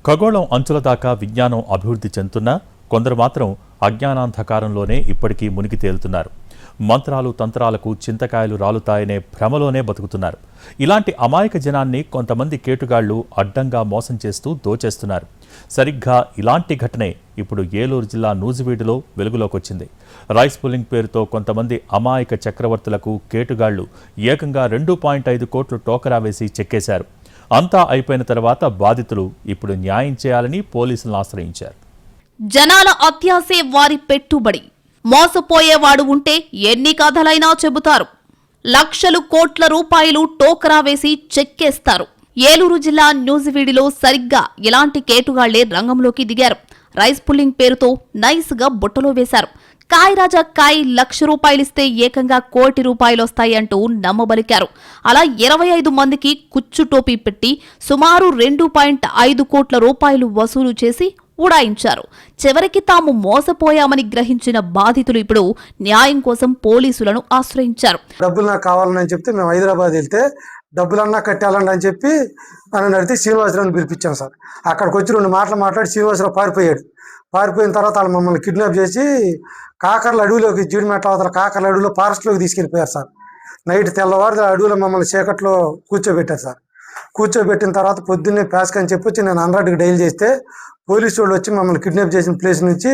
ఖగోళం అంచుల దాకా విజ్ఞానం అభివృద్ధి చెందుతున్నా కొందరు మాత్రం అజ్ఞానాంధకారంలోనే ఇప్పటికీ మునిగి తేలుతున్నారు. మంత్రాలు తంత్రాలకు చింతకాయలు రాలుతాయనే భ్రమలోనే బతుకుతున్నారు. ఇలాంటి అమాయక జనాన్ని కొంతమంది కేటుగాళ్లు అడ్డంగా మోసం చేస్తూ దోచేస్తున్నారు. సరిగ్గా ఇలాంటి ఘటనే ఇప్పుడు ఏలూరు జిల్లా నూజివీడులో వెలుగులోకొచ్చింది. రైస్ పుల్లింగ్ పేరుతో కొంతమంది అమాయక చక్రవర్తులకు కేటుగాళ్లు ఏకంగా 2.5 కోట్లు టోకరా వేసి చెక్కేశారు. అంతా అయిపోయిన తర్వాత బాధితులు ఇప్పుడు న్యాయం చేయాలని పోలీసులను ఆశ్రయించారు. జనాల అత్యాసే వారి పెట్టుబడి. మోసపోయేవాడు ఉంటే ఎన్ని కథలైనా చెబుతారు. లక్షలు కోట్ల రూపాయలు టోకరా వేసి చెక్కేస్తారు. ఏలూరు జిల్లా నూజివీడిలో సరిగ్గా ఇలాంటి కేటుగాళ్లే రంగంలోకి దిగారు. రైస్ పుల్లింగ్ పేరుతో నైస్గా బుట్టలో వేశారు. కాయ్ రాజా కాయ్, ₹1,00,000 ఇస్తే ఏకంగా ₹1 కోటి వస్తాయి అంటూ నమ్మబలికారు. అలా 25 మందికి కుచ్చు టోపీ పెట్టి సుమారు ₹2.5 కోట్ల వసూలు చేసి ఉడాయించారు. చివరికి తాము మోసపోయామని గ్రహించిన బాధితులు ఇప్పుడు న్యాయం కోసం పోలీసులను ఆశ్రయించారు. డబ్బులు నాకు కావాలని చెప్తే మేము హైదరాబాద్ వెళ్తే డబ్బులన్నా కట్టాలని అని చెప్పి నన్ను అడిగితే శ్రీనివాసరావుని పిలిపించాం సార్. అక్కడికి వచ్చి 2 మాటలు మాట్లాడి శ్రీనివాసరావు పారిపోయిన తర్వాత వాళ్ళు మమ్మల్ని కిడ్నాప్ చేసి కాకర్ల అడవిలోకి జీడిమెట్ల అవతల కాకర్ల అడవిలో ఫారెస్ట్లోకి తీసుకెళ్ళిపోయారు సార్. నైట్ తెల్లవారు అడవిలో మమ్మల్ని చీకట్లో కూర్చోబెట్టారు సార్. కూర్చోబెట్టిన తర్వాత పొద్దున్నే ప్యాస్క్ అని చెప్పొచ్చి నేను 100కి డైల్ చేస్తే పోలీసు వాళ్ళు వచ్చి మమ్మల్ని కిడ్నాప్ చేసిన ప్లేస్ నుంచి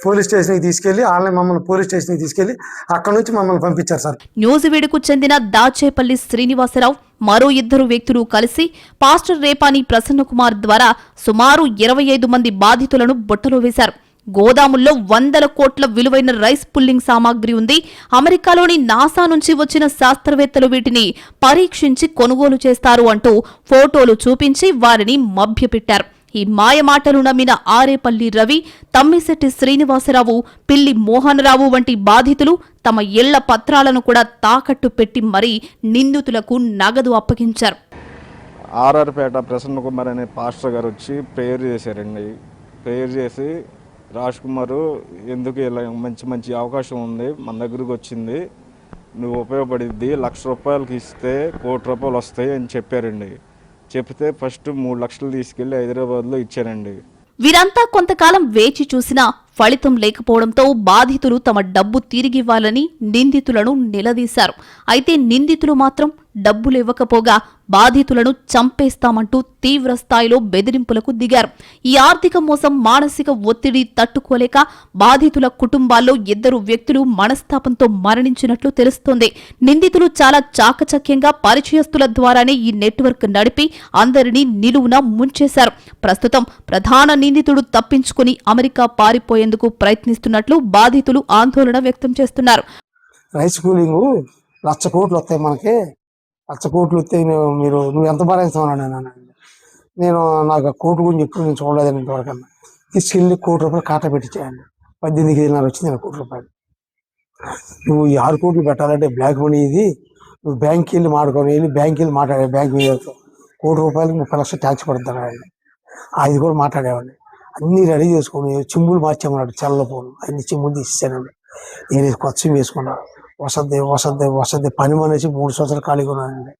పోలీస్ స్టేషన్కి తీసుకెళ్లి మమ్మల్ని పోలీస్ స్టేషన్కి తీసుకెళ్లి అక్కడ నుంచి మమ్మల్ని పంపించారు సార్. న్యూజివీడుకు చెందిన దాచేపల్లి శ్రీనివాసరావు మరో 2 వ్యక్తులు కలిసి పాస్టర్ రేపాని ప్రసన్నకుమార్ ద్వారా సుమారు 25 మంది బాధితులను బుట్టలో వేశారు. గోదాముల్లో 100 కోట్ల విలువైన రైస్ పుల్లింగ్ సామాగ్రి ఉంది. అమెరికాలోని నాసా నుంచి వచ్చిన శాస్త్రవేత్తలు వీటిని పరీక్షించి కొనుగోలు చేస్తారు అంటూ ఫోటోలు చూపించి వారిని మభ్యపెట్టారు. ఈ మాయమాటలు నమ్మిన ఆరేపల్లి రవి, తమ్మిశెట్టి శ్రీనివాసరావు, పిల్లి మోహనరావు వంటి బాధితులు తమ ఇళ్ల పత్రాలను కూడా తాకట్టు పెట్టి మరీ నిందితులకు నగదు అప్పగించారు. ఆర్ఆర్పేట ప్రసన్న కుమార్ అనే పాస్టర్ గారు వచ్చి ప్రేయర్ చేశారండి. ప్రేయర్ చేసి రాజ్ కుమార్ ఎందుకు ఇలా మంచి అవకాశం ఉంది, మన దగ్గరకు వచ్చింది, నువ్వు ఉపయోగపడిద్ది, ₹1,00,000 ఇస్తే ₹1 కోటి వస్తాయి అని చెప్పారండి. చెప్తే ఫస్ట్ 3 లక్షలు తీసుకెళ్లి హైదరాబాద్లో ఇచ్చారండి. వీరంతా కొంతకాలం వేచి చూసినా ఫలితం లేకపోవడంతో బాధితులు తమ డబ్బు తిరిగివ్వాలని నిందితులను నిలదీశారు. అయితే నిందితులు మాత్రం డబ్బులు ఇవ్వకపోగా బాధితులను చంపేస్తామంటూ తీవ్ర స్థాయిలో బెదిరింపులకు దిగారు. ఈ ఆర్థిక మోసం, మానసిక ఒత్తిడి తట్టుకోలేక బాధితుల కుటుంబాల్లో 2 వ్యక్తులు మనస్తాపంతో మరణించినట్లు తెలుస్తోంది. నిందితులు చాలా చాకచక్యంగా పరిచయస్తుల ద్వారానే ఈ నెట్వర్క్ నడిపి అందరినీ నిలువున ముంచేశారు. ప్రస్తుతం ప్రధాన నిందితుడు తప్పించుకుని అమెరికా పారిపోయేందుకు ప్రయత్నిస్తున్నట్లు బాధితులు ఆందోళన వ్యక్తం చేస్తున్నారు. రైస్ కూలింగ్ ₹1,00,000 కోట్లు వస్తాయి, మనకి ₹1,00,000 కోట్లు వస్తాయి, నువ్వు ఎంత భరించామని నేను నాకు కోటి గురించి ఎప్పుడు నేను చూడలేదని ఇంతవరకన్నా. తీసుకెళ్ళి ₹1 కోటి కాటా పెట్టించాయండి. 18 కేజీన్నర వచ్చింది ₹1 కోటి. నువ్వు ఈ 6 కోట్లు పెట్టాలంటే బ్లాక్ మనీ ఇది, నువ్వు బ్యాంక్కి వెళ్ళి మాట్లాడే బ్యాంక్ మీద ₹1 కోటి 30 లక్షలు ట్యాక్స్ పడుతున్నాడు ఆయన. అది కూడా మాట్లాడేవాడిని. అన్నీ రెడీ చేసుకుని చెంబులు మార్చామన్నాడు, చల్లపోను అన్ని చెంబులు తీసేసానండి. నేను కొత్త వేసుకున్నా. వసతి పని మనిషి 3 సంవత్సరాలు ఖాళీగా ఉన్నానండి.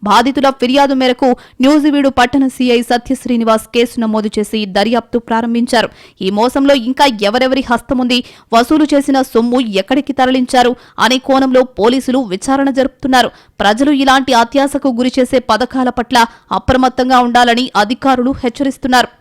బాధితుల ఫిర్యాదు మేరకు న్యూజివీడు పట్టణ సీఐ సత్య శ్రీనివాస్ కేసు నమోదు చేసి దర్యాప్తు ప్రారంభించారు. ఈ మోసంలో ఇంకా ఎవరెవరి హస్తముంది, వసూలు చేసిన సొమ్ము ఎక్కడికి తరలించారు అనే కోణంలో పోలీసులు విచారణ జరుపుతున్నారు. ప్రజలు ఇలాంటి అత్యాశకు గురిచేసే పథకాల పట్ల అప్రమత్తంగా ఉండాలని అధికారులు హెచ్చరిస్తున్నారు.